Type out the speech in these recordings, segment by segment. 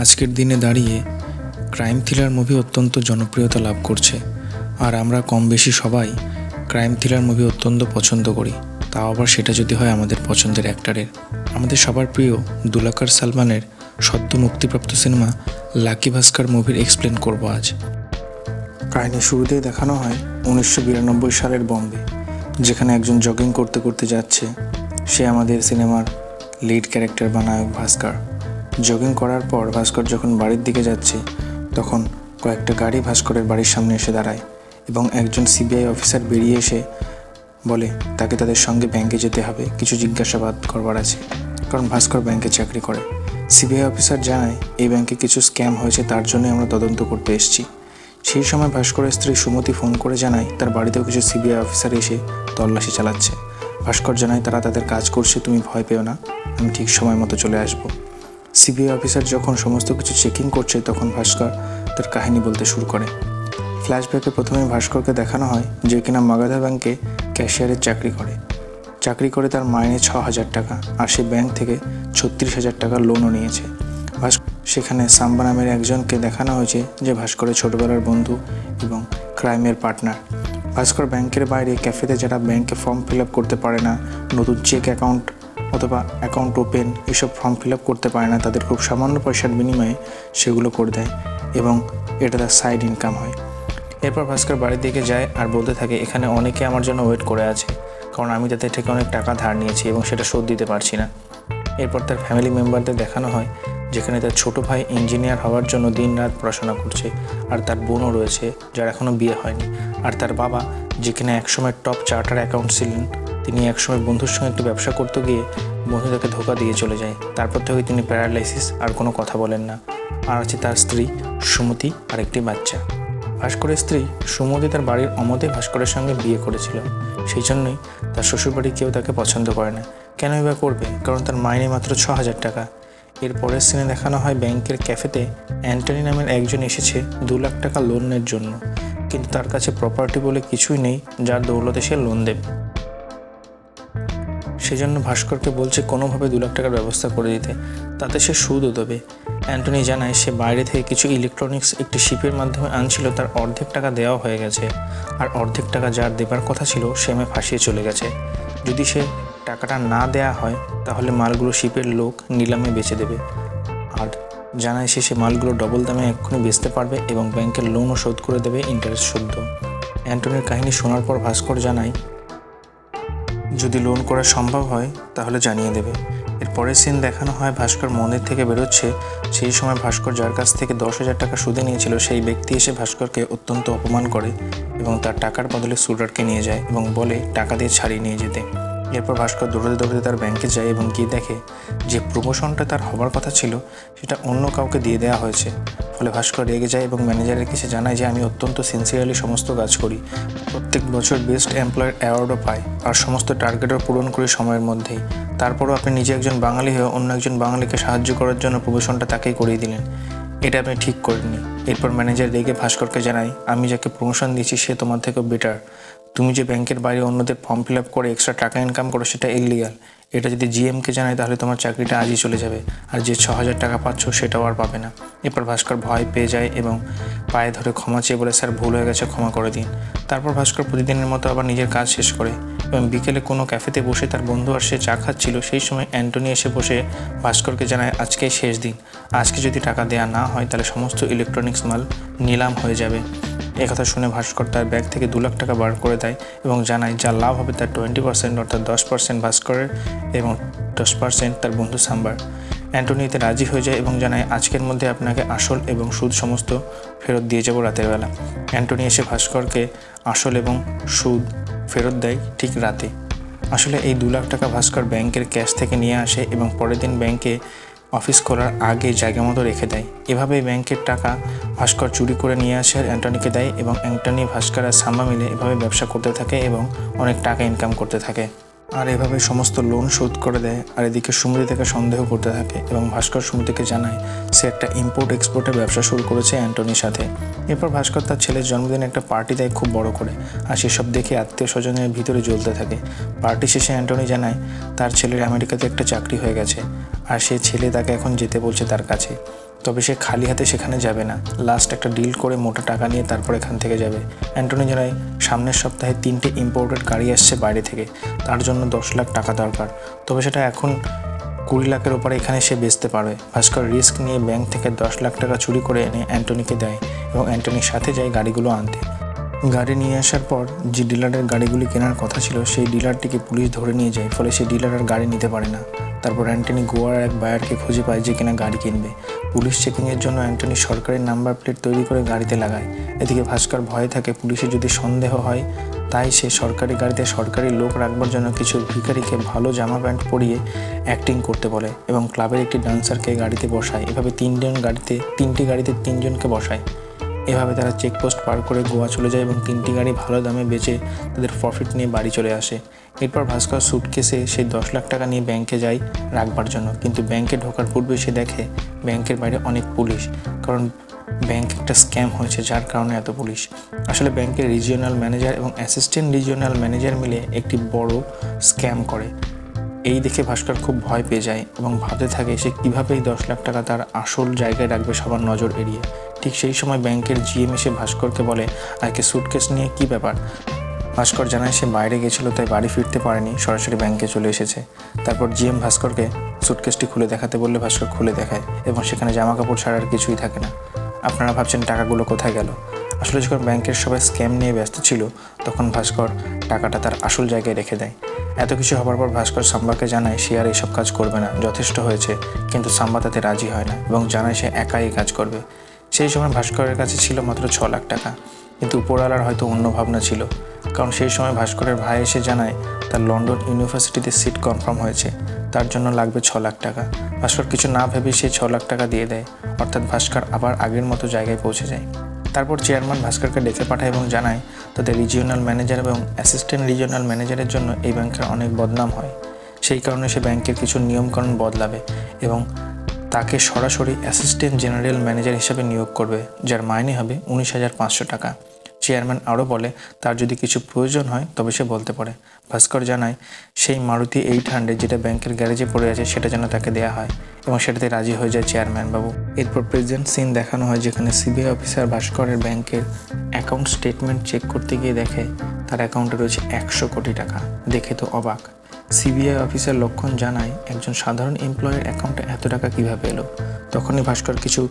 আজকের দিনে দাঁড়িয়ে ক্রাইম থ্রিলার মুভি অত্যন্ত জনপ্রিয়তা লাভ করছে। আর আমরা কম বেশি সবাই ক্রাইম থ্রিলার মুভি অত্যন্ত পছন্দ করি, তাও আবার সেটা যদি হয় আমাদের পছন্দের অ্যাক্টরের। আমাদের সবার প্রিয় দুলাকার সালমানের সদ্য মুক্তিপ্রাপ্ত সিনেমা লাকি ভাস্কর মুভির এক্সপ্লেন করব আজ। কাহিনী শুরুতেই দেখানো হয় 1992 সালের বম্বে, যেখানে একজন জগিং করতে করতে যাচ্ছে। সে আমাদের সিনেমার লিড ক্যারেক্টার বা নায়ক ভাস্কর। জগিং করার পর ভাস্কর যখন বাড়ির দিকে যাচ্ছে, তখন কয়েকটা গাড়ি ভাস্করের বাড়ির সামনে এসে দাঁড়ায় এবং একজন সিবিআই অফিসার বেরিয়ে এসে বলে তাকে তাদের সঙ্গে ব্যাংকে যেতে হবে, কিছু জিজ্ঞাসাবাদ করবার আছে, কারণ ভাস্কর ব্যাংকে চাকরি করে। সিবিআই অফিসার জানায় এই ব্যাংকে কিছু স্ক্যাম হয়েছে, তার জন্য আমরা তদন্ত করতে এসেছি। সেই সময় ভাস্করের স্ত্রী সুমতি ফোন করে জানায় তার বাড়িতেও কিছু সিবিআই অফিসার এসে তল্লাশি চালাচ্ছে। ভাস্কর জানায় তারা তাদের কাজ করছে, তুমি ভয় পেও না, আমি ঠিক সময় মতো চলে আসব। সিবিআই অফিসার যখন সমস্ত কিছু চেকিং করছে, তখন ভাস্কর তার কাহিনী বলতে শুরু করে। ফ্ল্যাশব্যাকে প্রথমে ভাস্করকে দেখানো হয় যে কিনা মাগাধা ব্যাংকে ক্যাশিয়ারের চাকরি করে তার মাইনে 6,000 টাকা, আর সে ব্যাংক থেকে 36,000 টাকা লোনও নিয়েছে। সেখানে সাম্বা নামের একজনকে দেখানো হয়েছে যে ভাস্করের ছোটবেলার বন্ধু এবং ক্রাইমের পার্টনার। ভাস্কর ব্যাংকের বাইরে ক্যাফেতে যারা ব্যাংকে ফর্ম ফিল আপ করতে পারে না, নতুন চেক অ্যাকাউন্ট অথবা অ্যাকাউন্ট ওপেন এসব ফর্ম ফিল আপ করতে পারে না, তাদের খুব সামান্য পয়সার বিনিময়ে সেগুলো করে দেয় এবং এটা তার সাইড ইনকাম হয়। এরপর ভাস্কর বাড়ির দিকে যায় আর বলতে থাকে এখানে অনেকে আমার জন্য ওয়েট করে আছে, কারণ আমি তাদের থেকে অনেক টাকা ধার নিয়েছি এবং সেটা শোধ দিতে পারছি না। এরপর তার ফ্যামিলি মেম্বারদের দেখানো হয় যেখানে তার ছোটো ভাই ইঞ্জিনিয়ার হওয়ার জন্য দিন রাত পড়াশোনা করছে, আর তার বোনও রয়েছে যার এখনও বিয়ে হয়নি। আর তার বাবা, যেখানে একসময় টপ চার্টার অ্যাকাউন্ট ছিলেন, তিনি একসময় বন্ধুর সঙ্গে একটু ব্যবসা করতে গিয়ে বন্ধু তাকে ধোকা দিয়ে চলে যায়। তারপর থেকে তিনি প্যারালাইসিস, আর কোনো কথা বলেন না। আর আছে তার স্ত্রী সুমতি আর একটি বাচ্চা। ভাস্করের স্ত্রী সুমতি তার বাড়ির অমতে ভাস্করের সঙ্গে বিয়ে করেছিল, সেই জন্যই তার শ্বশুরবাড়ি কেউ তাকে পছন্দ করে না। কেনই বা করবে, কারণ তার মাইনে মাত্র 6,000 টাকা। এর পরের সিনে দেখানো হয় ব্যাংকের ক্যাফেতে অ্যান্টনি নামের একজন এসেছে 2 লাখ টাকা লোনের জন্য, কিন্তু তার কাছে প্রপার্টি বলে কিছুই নেই যার দৌলতে সে লোন দেবে। সেজন্য ভাস্করকে বলছে কোনোভাবে 2 লাখ টাকার ব্যবস্থা করে দিতে, তাতে সে সুদও দেবে। অ্যান্টনি জানায় সে বাইরে থেকে কিছু ইলেকট্রনিক্স একটি শিপের মাধ্যমে আনছিল, তার অর্ধেক টাকা দেওয়া হয়ে গেছে, আর অর্ধেক টাকা যার দেবার কথা ছিল সে আমায় ফাঁসিয়ে চলে গেছে। যদি সে টাকাটা না দেয়া হয় তাহলে মালগুলো শিপের লোক নিলামে বেচে দেবে, আর জানায় সে মালগুলো ডবল দামে এক্ষুনি বেচতে পারবে এবং ব্যাংকের লোনও শোধ করে দেবে, ইন্টারেস্ট শুদ্ধ। অ্যান্টনির কাহিনী শোনার পর ভাস্কর জানায় যদি লোন করা সম্ভব হয় তাহলে জানিয়ে দেবে। এর পরের সিন দেখানো হয় ভাস্কর মন্দির থেকে বেরোচ্ছে। সেই সময় ভাস্কর যার কাছ থেকে 10,000 টাকা সুদে নিয়েছিল, সেই ব্যক্তি এসে ভাস্করকে অত্যন্ত অপমান করে এবং তার টাকার বদলে সুটারকে নিয়ে যায় এবং বলে টাকা দিয়ে ছাড়িয়ে নিয়ে যেতে। এরপর ভাস্কর দৌড়াতে তার ব্যাংকে যায় এবং গিয়ে দেখে যে প্রমোশনটা তার হবার কথা ছিল সেটা অন্য কাউকে দিয়ে দেওয়া হয়েছে। ফলে ভাস্কর রেগে যায় এবং ম্যানেজারের কাছে জানায় যে আমি অত্যন্ত সিনসিয়ারলি সমস্ত কাজ করি, প্রত্যেক বছর বেস্ট এমপ্লয়ার অ্যাওয়ার্ডও পাই, আর সমস্ত টার্গেটও পূরণ করি সময়ের মধ্যেই। তারপরও আপনি নিজে একজন বাঙালি হয়ে অন্য একজন বাঙালিকে সাহায্য করার জন্য প্রমোশনটা তাকেই করিয়ে দিলেন, এটা আপনি ঠিক করেননি। এরপর ম্যানেজার রেগে ভাস্করকে জানায় আমি যাকে প্রমোশন দিয়েছি সে তোমার থেকেও বেটার। তুমি যে ব্যাংকের বাইরে অন্যদের ফর্ম ফিল আপ করে এক্সট্রা টাকা ইনকাম করো সেটা ইলিগাল। এটা যদি জিএমকে জানায় তাহলে তোমার চাকরিটা আজই চলে যাবে, আর যে 6,000 টাকা পাচ্ছ সেটাও আর পাবে না। এরপর ভাস্কর ভয় পেয়ে যায় এবং পায়ে ধরে ক্ষমা চেয়ে বলে স্যার ভুল হয়ে গেছে, ক্ষমা করে দিন। তারপর ভাস্কর প্রতিদিনের মতো আবার নিজের কাজ শেষ করে এবং বিকেলে কোনো ক্যাফেতে বসে তার বন্ধু আর সে চা খাচ্ছিল। সেই সময় অ্যান্টনি এসে বসে ভাস্করকে জানায় আজকেই শেষ দিন, আজকে যদি টাকা দেওয়া না হয় তাহলে সমস্ত ইলেকট্রনিক্স মাল নিলাম হয়ে যাবে। একথা শুনে ভাস্কর তার ব্যাগ থেকে 2 লাখ টাকা বার করে দেয় এবং জানায় যা লাভ হবে তার 20% অর্থাৎ 10% ভাস্করের এবং 10% তার বন্ধু সাম্বার। অ্যান্টনি এতে রাজি হয়ে যায় এবং জানায় আজকের মধ্যে আপনাকে আসল এবং সুদ সমস্ত ফেরত দিয়ে যাব রাতের বেলা। অ্যান্টনি এসে ভাস্করকে আসল এবং সুদ ফেরত দেয় ঠিক রাতে। আসলে এই 2 লাখ টাকা ভাস্কর ব্যাংকের ক্যাশ থেকে নিয়ে আসে এবং পরের দিন ব্যাংকে অফিস খোলার আগে জায়গা মতো রেখে দেয়। এভাবেই ব্যাংকের টাকা ভাস্কর চুরি করে নিয়ে আসে আর অ্যান্টনিকে দেয় এবং অ্যান্টনি, ভাস্কর আর সাম্বা মিলে এভাবে ব্যবসা করতে থাকে এবং অনেক টাকা ইনকাম করতে থাকে, আর এভাবে সমস্ত লোন শোধ করে দেয়। আর এদিকে সুমতি তাকে সন্দেহ করতে থাকে এবং ভাস্কর সুমতিকে জানায় সে একটা ইম্পোর্ট এক্সপোর্টের ব্যবসা শুরু করেছে অ্যান্টনির সাথে। এরপর ভাস্কর তার ছেলের জন্মদিনে একটা পার্টি দেয় খুব বড় করে, আর সেসব দেখে আত্মীয় স্বজনের ভিতরে জ্বলতে থাকে। পার্টি শেষে অ্যান্টনি জানায় তার ছেলের আমেরিকাতে একটা চাকরি হয়ে গেছে, আর সে ছেলে তাকে এখন যেতে বলছে তার কাছে। তবে সে খালি হাতে সেখানে যাবে না, লাস্ট একটা ডিল করে মোটা টাকা নিয়ে তারপর এখান থেকে যাবে। অ্যান্টনি জানায় সামনের সপ্তাহে 3টে ইম্পোর্টেড গাড়ি আসছে বাইরে থেকে, তার জন্য 10 লাখ টাকা দরকার, তবে সেটা এখন 20 লাখের ওপরে এখানে সে বেচতে পারবে। ভাস্কর রিস্ক নিয়ে ব্যাংক থেকে 10 লাখ টাকা চুরি করে এনে অ্যান্টনিকে দেয় এবং অ্যান্টনির সাথে যায় গাড়িগুলো আনতে। গাড়ি নিয়ে আসার পর যে ডিলারের গাড়িগুলি কেনার কথা ছিল সেই ডিলারটিকে পুলিশ ধরে নিয়ে যায়, ফলে সেই ডিলার আর গাড়ি নিতে পারে না। তারপর অ্যান্টনি গোয়ার এক বায়ারকে খুঁজে পায় যে কিনা গাড়ি কিনবে। পুলিশ চেকিংয়ের জন্য অ্যান্টনি সরকারি নাম্বার প্লেট তৈরি করে গাড়িতে লাগায়। এদিকে ভাস্কর ভয়ে থাকে পুলিশের যদি সন্দেহ হয়, তাই সে সরকারি গাড়িতে সরকারি লোক রাখবার জন্য কিছু ভিখারিকে ভালো জামা প্যান্ট পরিয়ে অ্যাক্টিং করতে বলে এবং ক্লাবের একটি ডান্সারকে গাড়িতে বসায়। এভাবে 3টি গাড়িতে 3 জনকে বসায়। এভাবে তারা চেকপোস্ট পার করে গোয়া চলে যায় এবং 3টি গাড়ি ভালো দামে বেচে তাদের প্রফিট নিয়ে বাড়ি চলে আসে। এরপর ভাস্কর সুটকেসে সেই 10 লাখ টাকা নিয়ে ব্যাংকে যায় রাখবার জন্য, কিন্তু ব্যাংকে ঢোকার পূর্বে সে দেখে ব্যাংকের বাইরে অনেক পুলিশ, কারণ ব্যাংক একটা স্ক্যাম হয়েছে যার কারণে এত পুলিশ। আসলে ব্যাংকের রিজিওনাল ম্যানেজার এবং অ্যাসিস্ট্যান্ট রিজিওনাল ম্যানেজার মিলে একটি বড় স্ক্যাম করে। এই দেখে ভাস্কর খুব ভয় পেয়ে যায় এবং ভাবতে থাকে সে কীভাবে এই 10 লাখ টাকা তার আসল জায়গায় রাখবে সবার নজর এড়িয়ে। ঠিক সেই সময় ব্যাংকের জিএম এসে ভাস্করকে বলে, আজকে সুটকেস নিয়ে কী ব্যাপার। ভাস্কর জানায় সে বাইরে গেছিল তাই বাড়ি ফিরতে পারেনি, সরাসরি ব্যাংকে চলে এসেছে। তারপর জিএম ভাস্করকে সুটকেসটি খুলে দেখাতে বললে ভাস্কর খুলে দেখায় এবং সেখানে জামা কাপড় ছাড়া আর কিছুই থাকে না। আপনারা ভাবছেন টাকাগুলো কোথায় গেল? আসলে যখন ব্যাংকের সবাই স্ক্যাম নিয়ে ব্যস্ত ছিল তখন ভাস্কর টাকাটা তার আসল জায়গায় রেখে দেয়। এত কিছু হবার পর ভাস্কর সাম্বাকে জানায় সে আর এইসব কাজ করবে না, যথেষ্ট হয়েছে, কিন্তু সাম্বা তাতে রাজি হয় না এবং জানায় সে একাই কাজ করবে। সেই সময় ভাস্করের কাছে ছিল মাত্র 6 লাখ টাকা, কিন্তু উপরওয়ালার হয়তো অন্য ভাবনা ছিল, কারণ সেই সময় ভাস্করের ভাই এসে জানায় তার লন্ডন ইউনিভার্সিটিতে সিট কনফার্ম হয়েছে, তার জন্য লাগবে 6 লাখ টাকা। ভাস্কর কিছু না ভেবে সেই 6 লাখ টাকা দিয়ে দেয়, অর্থাৎ ভাস্কর আবার আগের মতো জায়গায় পৌঁছে যায়। তারপর চেয়ারম্যান ভাস্করকে ডেকে পাঠায় এবং জানায় তাদের রিজিওনাল ম্যানেজার এবং অ্যাসিস্ট্যান্ট রিজিওনাল ম্যানেজারের জন্য এই ব্যাংকের অনেক বদনাম হয়, সেই কারণে সে ব্যাংকের কিছু নিয়মকানুন বদলাবে এবং তাকে সরাসরি অ্যাসিস্ট্যান্ট জেনারেল ম্যানেজার হিসেবে নিয়োগ করবে, যার মাইনে হবে 19,500 টাকা। চেয়ারম্যান আরও বলে তার যদি কিছু প্রয়োজন হয় তবে সে বলতে পারে। ভাস্কর জানায় সেই মারুতি 800 যেটা ব্যাংকের গ্যারেজে পড়ে আছে সেটা যেন তাকে দেওয়া হয় এবং সেটাতে রাজি হয়ে যায় চেয়ারম্যান বাবু। এরপর প্রেজেন্ট সিন দেখানো হয় যেখানে সিবিআই অফিসার ভাস্করের ব্যাংকের অ্যাকাউন্ট স্টেটমেন্ট চেক করতে গিয়ে দেখে তার অ্যাকাউন্টে রয়েছে 100 কোটি টাকা। দেখে তো অবাক। সিবিআই অফিসার লক্ষণ জানায় একজন সাধারণ এমপ্লয়ের অ্যাকাউন্টে এত টাকা কীভাবে এলো। তখনই ভাস্কর কিছু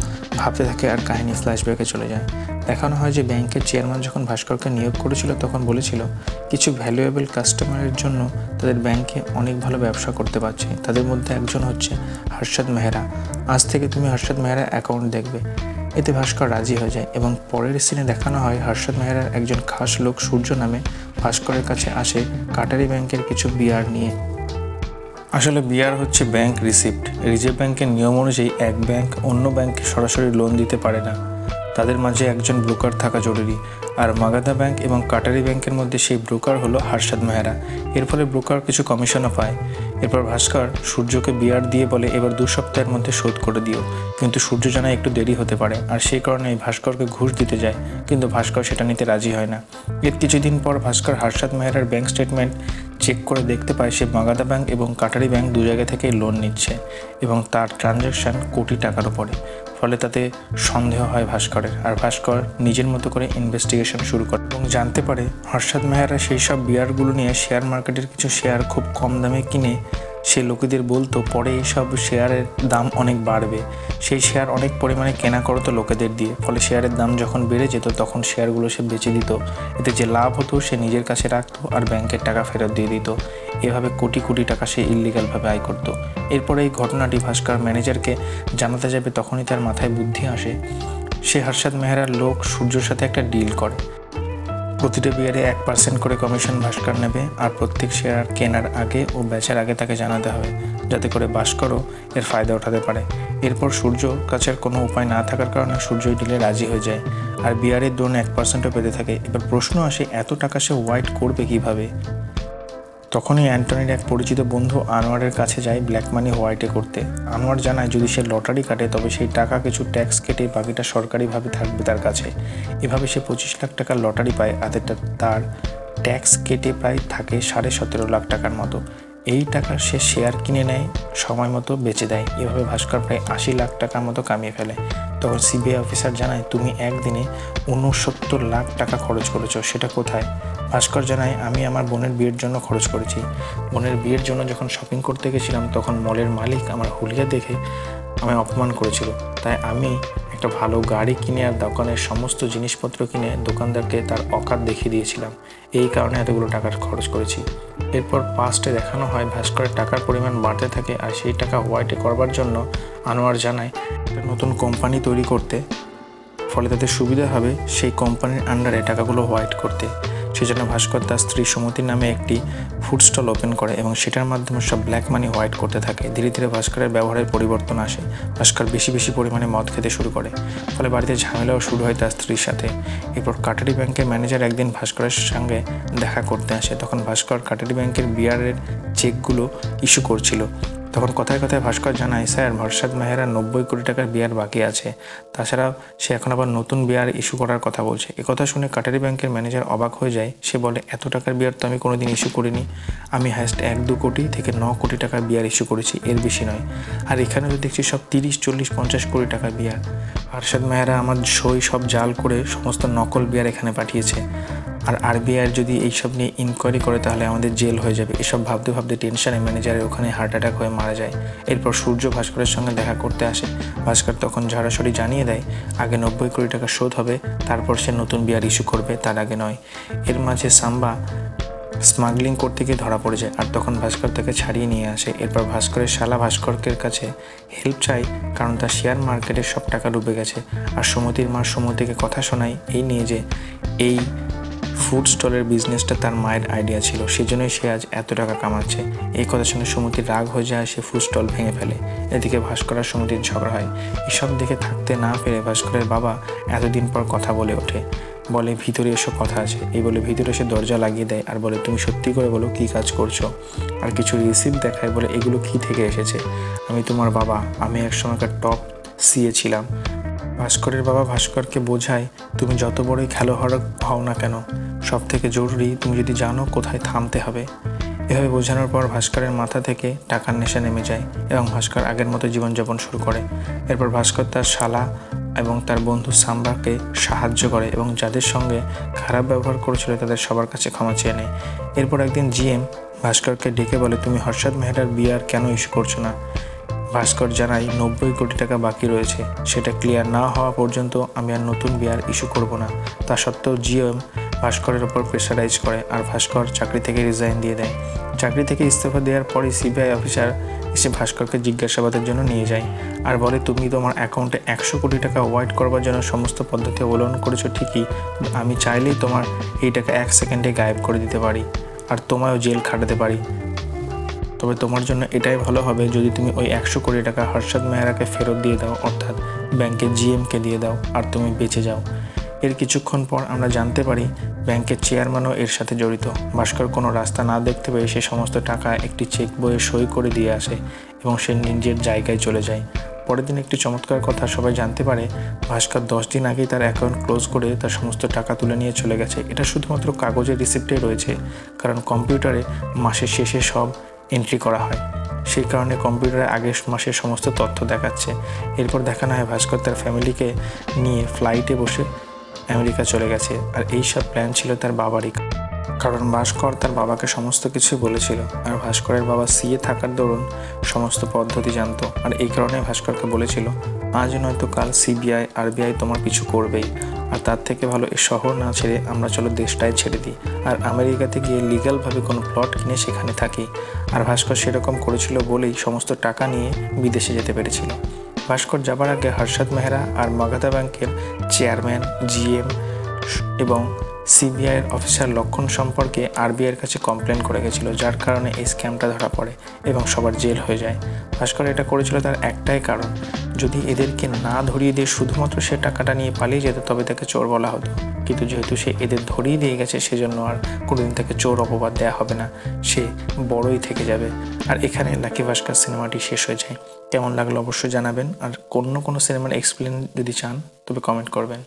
ভাবতে থাকে আর কাহিনী ফ্ল্যাশব্যাকে চলে যায়। দেখানো হয় যে ব্যাংকের চেয়ারম্যান যখন ভাস্করকে নিয়োগ করেছিল তখন বলেছিল কিছু ভ্যালুয়েবল কাস্টমারের জন্য তাদের ব্যাংকে অনেক ভালো ব্যবসা করতে পারছে, তাদের মধ্যে একজন হচ্ছে হর্ষদ মেহরা। আজ থেকে তুমি হর্ষদ মেহরার অ্যাকাউন্ট দেখবে। এতে ভাস্কর রাজি হয়ে যায় এবং পরের সিনে দেখানো হয় হর্ষদ মেহরার একজন খাস লোক সূর্য নামে ভাস্করের কাছে আসে কাটারি ব্যাংকের কিছু বিয়ার নিয়ে। আসলে বিয়ার হচ্ছে ব্যাংক রিসিপ্ট। রিজার্ভ ব্যাংকের নিয়ম অনুযায়ী এক ব্যাংক অন্য ব্যাংকে সরাসরি লোন দিতে পারে না, তাদের মাঝে একজন ব্রোকার থাকা জরুরি। আর মাগাধা ব্যাংক এবং কাটারি ব্যাংকের মধ্যে সেই ব্রোকার হলো হর্ষদ মেহরা। এর ফলে ব্রোকার কিছু কমিশনও পায়। এরপর ভাস্কর সূর্যকে বিয়ার দিয়ে বলে এবার 2 সপ্তাহের মধ্যে শোধ করে দিও, কিন্তু সূর্য জানায় একটু দেরি হতে পারে আর সেই কারণেই ভাস্করকে ঘুষ দিতে যায়, কিন্তু ভাস্কর সেটা নিতে রাজি হয় না। এর কিছুদিন পর ভাস্কর হর্ষদ মেহরার ব্যাংক স্টেটমেন্ট চেক করে দেখতে পায় সে মাগাধা ব্যাংক এবং কাটারি ব্যাংক 2 জায়গা থেকেই লোন নিচ্ছে এবং তার ট্রানজ্যাকশান কোটি টাকার উপরে। ফলে তাতে সন্দেহ হয় ভাস্করের, আর ভাস্কর নিজের মতো করে ইনভেস্টিগেশন শুরু করে এবং জানতে পারে হর্ষদ মেহরা সেই সব বিয়ারগুলো নিয়ে শেয়ার মার্কেটের কিছু শেয়ার খুব কম দামে কিনে সে লোকেদের বলতো পরে এইসব শেয়ারের দাম অনেক বাড়বে। সেই শেয়ার অনেক পরিমাণে কেনা করতো লোকেদের দিয়ে, ফলে শেয়ারের দাম যখন বেড়ে যেত তখন শেয়ারগুলো সে বেচে দিত। এতে যে লাভ হতো সে নিজের কাছে রাখতো আর ব্যাংকের টাকা ফেরত দিয়ে দিত। এভাবে কোটি কোটি টাকা সে ইললিগালভাবে আয় করত। এরপরে এই ঘটনাটি ভাস্কর ম্যানেজারকে জানাতে যাবে তখনই তার মাথায় বুদ্ধি আসে। সে হর্ষদ মেহরার লোক সূর্যর সাথে একটা ডিল করে, প্রতিটা বিয়ারে 1% করে কমিশন ভাস্কর নেবে আর প্রত্যেক শেয়ার কেনার আগে ও বেচার আগে তাকে জানাতে হবে, যাতে করে ভাস্করও এর ফায়দা উঠাতে পারে। এরপর সূর্য কাছের কোনো উপায় না থাকার কারণে সূর্যই ডিলে রাজি হয়ে যায় আর বিয়ারের দরুন 1%ও পেতে থাকে। এবার প্রশ্ন আসে এত টাকা সে হোয়াইট করবে কিভাবে। তখনই অ্যান্টনির এক পরিচিত বন্ধু আনোয়ারের কাছে যায় ব্ল্যাক মানি হোয়াইটে করতে। আনোয়ার জানায় যদি সে লটারি কাটে তবে সেই টাকা কিছু ট্যাক্স কেটে বাকিটা সরকারিভাবে থাকবে তার কাছে। এভাবে সে 25 লাখ টাকার লটারি পায় আর তার ট্যাক্স কেটে প্রায় থাকে 17.5 লাখ টাকার মতো। এই টাকার সে শেয়ার কিনে নেয়, সময় মতো বেচে দেয়। এভাবে ভাস্কর প্রায় 80 লাখ টাকার মতো কামিয়ে ফেলে। তখন সিবিআই অফিসার জানায়, তুমি একদিনে 69 লাখ টাকা খরচ করেছো, সেটা কোথায়? ভাস্কর জানায়, আমি আমার বোনের বিয়ের জন্য খরচ করেছি। বোনের বিয়ের জন্য যখন শপিং করতে গেছিলাম তখন মলের মালিক আমার হুলিয়া দেখে আমায় অপমান করেছিল, তাই আমি একটা ভালো গাড়ি কিনে আর দোকানের সমস্ত জিনিসপত্র কিনে দোকানদারকে তার অকাত দেখিয়ে দিয়েছিলাম। এই কারণে এতগুলো টাকা খরচ করেছি। এরপর পাস্টে দেখানো হয় ভাস্করের টাকার পরিমাণ বাড়তে থাকে, আর সেই টাকা হোয়াইটে করবার জন্য আনোয়ার জানায় একটা নতুন কোম্পানি তৈরি করতে, ফলে তাদের সুবিধা হবে সেই কোম্পানির আন্ডারে টাকাগুলো হোয়াইট করতে। সেজন্য ভাস্কর তার স্ত্রী সুমতির নামে একটি ফুড স্টল ওপেন করে এবং সেটার মাধ্যমে সব ব্ল্যাক মানি হোয়াইট করতে থাকে। ধীরে ধীরে ভাস্করের ব্যবহারের পরিবর্তন আসে। ভাস্কর বেশি বেশি পরিমাণে মদ খেতে শুরু করে, ফলে বাড়িতে ঝামেলাও শুরু হয় তার স্ত্রীর সাথে। এরপর কাটারি ব্যাংকের ম্যানেজার একদিন ভাস্করের সঙ্গে দেখা করতে আসে। তখন ভাস্কর কাটারি ব্যাংকের বিয়ারের চেকগুলো ইস্যু করছিল। তখন কথায় কথায় ভাস্কর জানায়, স্যার, হর্ষদ মেহরা 90 কোটি টাকার বিয়ার বাকি আছে। তাছাড়াও সে এখন আবার নতুন বিয়ার ইস্যু করার কথা বলছে। একথা শুনে কাটারি ব্যাংকের ম্যানেজার অবাক হয়ে যায়। সে বলে, এত টাকার বিয়ার তো আমি কোনোদিন ইস্যু করিনি। আমি হাইস্ট 1-2 কোটি থেকে 9 কোটি টাকার বিয়ার ইস্যু করেছি, এর বেশি নয়। আর এখানে তো দেখছি সব 30, 40, 50 কোটি টাকার বিয়ার। হর্ষদ মেহরা আমার সই সব জাল করে সমস্ত নকল বিয়ার এখানে পাঠিয়েছে। আর আরবিআইয়ের যদি এইসব নিয়ে ইনকোয়ারি করে তাহলে আমাদের জেল হয়ে যাবে। এসব ভাবতে ভাবতে টেনশনে ম্যানেজারের ওখানে হার্ট অ্যাটাক হয়ে মারা যায়। এরপর সূর্য ভাস্করের সঙ্গে দেখা করতে আসে। ভাস্কর তখন ঝড়াসড়ি জানিয়ে দেয়, আগে 90 কোটি টাকা শোধ হবে, তারপর সে নতুন বিয়ার ইস্যু করবে, তার আগে নয়। এর মাঝে সাম্বা স্মাগলিং করতে গিয়ে ধরা পড়ে যায়, আর তখন ভাস্কর তাকে ছাড়িয়ে নিয়ে আসে। এরপর ভাস্করের শালা ভাস্করের কাছে হেল্প চাই, কারণ তার শেয়ার মার্কেটের সব টাকা ডুবে গেছে। আর সুমতির মা সুমতিকে কথা শোনায় এই নিয়ে যে এই ফুড স্টলের বিজনেসটা তার মায়ের আইডিয়া ছিল, সেজন্যই সে আজ এত টাকা কামাচ্ছে। এই কথা শুনে সুমতির রাগ হয়ে যায়, সে ফুড স্টল ভেঙে ফেলে। এদিকে ভাস্কর আর সুমতির ঝগড়া হয়। এসব দেখে থাকতে না পেরে ভাস্করের বাবা এতদিন পর কথা বলে ওঠে, বলে, ভিতরে এসব কথা আছে। এই বলে ভিতরে এসে দরজা লাগিয়ে দেয় আর বলে, তুমি সত্যি করে বলো কী কাজ করছো। আর কিছু রিসিপ্ট দেখায়, বলে, এগুলো কী থেকে এসেছে? আমি তোমার বাবা, আমি একসময়কার টপ সিএ ছিলাম। ভাস্করের বাবা ভাস্করকে বোঝায়, তুমি যত বড়ই খেলোয়াড় হও না কেন, সব থেকে জরুরি তুমি যদি জানো কোথায় থামতে হবে। এভাবে বোঝানোর পর ভাস্করের মাথা থেকে টাকার নেশা নেমে যায় এবং ভাস্কর আগের মতো জীবনযাপন শুরু করে। এরপর ভাস্কর তার শালা এবং তার বন্ধু সাম্বাকে সাহায্য করে এবং যাদের সঙ্গে খারাপ ব্যবহার করেছিল তাদের সবার কাছে ক্ষমা চেয়ে নেয়। এরপর একদিন জিএম ভাস্করকে ডেকে বলে, তুমি হর্ষদ মেহরার বিয়ার কেন ইস্যু করছো না? ভাস্কর জানায়, 90 কোটি টাকা বাকি রয়েছে, সেটা ক্লিয়ার না হওয়া পর্যন্ত আমি আর নতুন বিয়ার ইস্যু করব না। তা সত্ত্বেও জিএম ভাস্করের ওপর প্রেশারাইজ করে আর ভাস্কর চাকরি থেকে রিজাইন দিয়ে দেয়। চাকরি থেকে ইস্তফা দেওয়ার পরই সিবিআই অফিসার এসে ভাস্করকে জিজ্ঞাসাবাদের জন্য নিয়ে যায় আর বলে, তুমি তোমার অ্যাকাউন্টে 100 কোটি টাকা হোয়াইট করবার জন্য সমস্ত পদ্ধতি অবলম্বন করেছো ঠিকই, আমি চাইলেই তোমার এই টাকা 1 সেকেন্ডে গায়েব করে দিতে পারি আর তোমায়ও জেল খাটাতে পারি। তবে তোমার জন্য এটাই ভালো হবে যদি তুমি ওই 100 কোটি টাকা হর্ষদ মেহরাকে ফেরত দিয়ে দাও, অর্থাৎ ব্যাংকের জিএমকে দিয়ে দাও, আর তুমি বেঁচে যাও। এর কিছুক্ষণ পর আমরা জানতে পারি ব্যাংকের চেয়ারম্যানও এর সাথে জড়িত। ভাস্কর কোনো রাস্তা না দেখতে পেয়ে সে সমস্ত টাকা একটি চেক বইয়ে সই করে দিয়ে আসে এবং সে নিজের জায়গায় চলে যায়। পরের দিন একটি চমৎকার কথা সবাই জানতে পারে, ভাস্কর 10 দিন আগেই তার অ্যাকাউন্ট ক্লোজ করে তার সমস্ত টাকা তুলে নিয়ে চলে গেছে। এটা শুধুমাত্র কাগজের রিসিপ্টে রয়েছে, কারণ কম্পিউটারে মাসের শেষে সব এন্ট্রি করা হয়, সেই কারণে কম্পিউটারে আগের মাসের সমস্ত তথ্য দেখাচ্ছে। এরপর দেখানো হয় ভাস্কর তার ফ্যামিলিকে নিয়ে ফ্লাইটে বসে আমেরিকা চলে গেছে, আর এই সব প্ল্যান ছিল তার বাবারই, কারণ ভাস্কর তার বাবাকে সমস্ত কিছু বলেছিল। আর ভাস্করের বাবা সিএ থাকার দরুন সমস্ত পদ্ধতি জানতো, আর এই কারণে ভাস্করকে বলেছিল, আজ নয়তো কাল সিবিআই আরবিআই তোমার পিছু করবেই, আর তার থেকে ভালো এই শহর না ছেড়ে আমরা চলো দেশটাই ছেড়ে দিই আর আমেরিকাতে গিয়ে লিগ্যালভাবে কোনো প্লট কিনে সেখানে থাকি। আর ভাস্কর সেরকম করেছিল বলেই সমস্ত টাকা নিয়ে বিদেশে যেতে পেরেছিল। ভাস্কর যাবার আগে হর্ষদ মেহরা আর মাগাধা ব্যাংকের চেয়ারম্যান, জিএম এবং সিবিআইয়ের অফিসার লক্ষণ সম্পর্কে আরবিআইয়ের কাছে কমপ্লেন করে গেছিল, যার কারণে এই স্ক্যামটা ধরা পড়ে এবং সবার জেল হয়ে যায়। ভাস্কর এটা করেছিল তার একটাই কারণ, যদি এদেরকে না ধরিয়ে দিয়ে শুধুমাত্র সে টাকাটা নিয়ে পালিয়ে যেত তবে তাকে চোর বলা হতো, কিন্তু যেহেতু সে এদের ধরিয়ে দিয়ে গেছে সেজন্য আর কোনোদিন তাকে চোর অপবাদ দেওয়া হবে না, সে বড়ই থেকে যাবে। আর এখানে লাকি ভাস্কর সিনেমাটি শেষ হয়ে যায়। কেমন লাগলো অবশ্যই জানাবেন, আর কোনো সিনেমার এক্সপ্লেন যদি চান তবে কমেন্ট করবেন।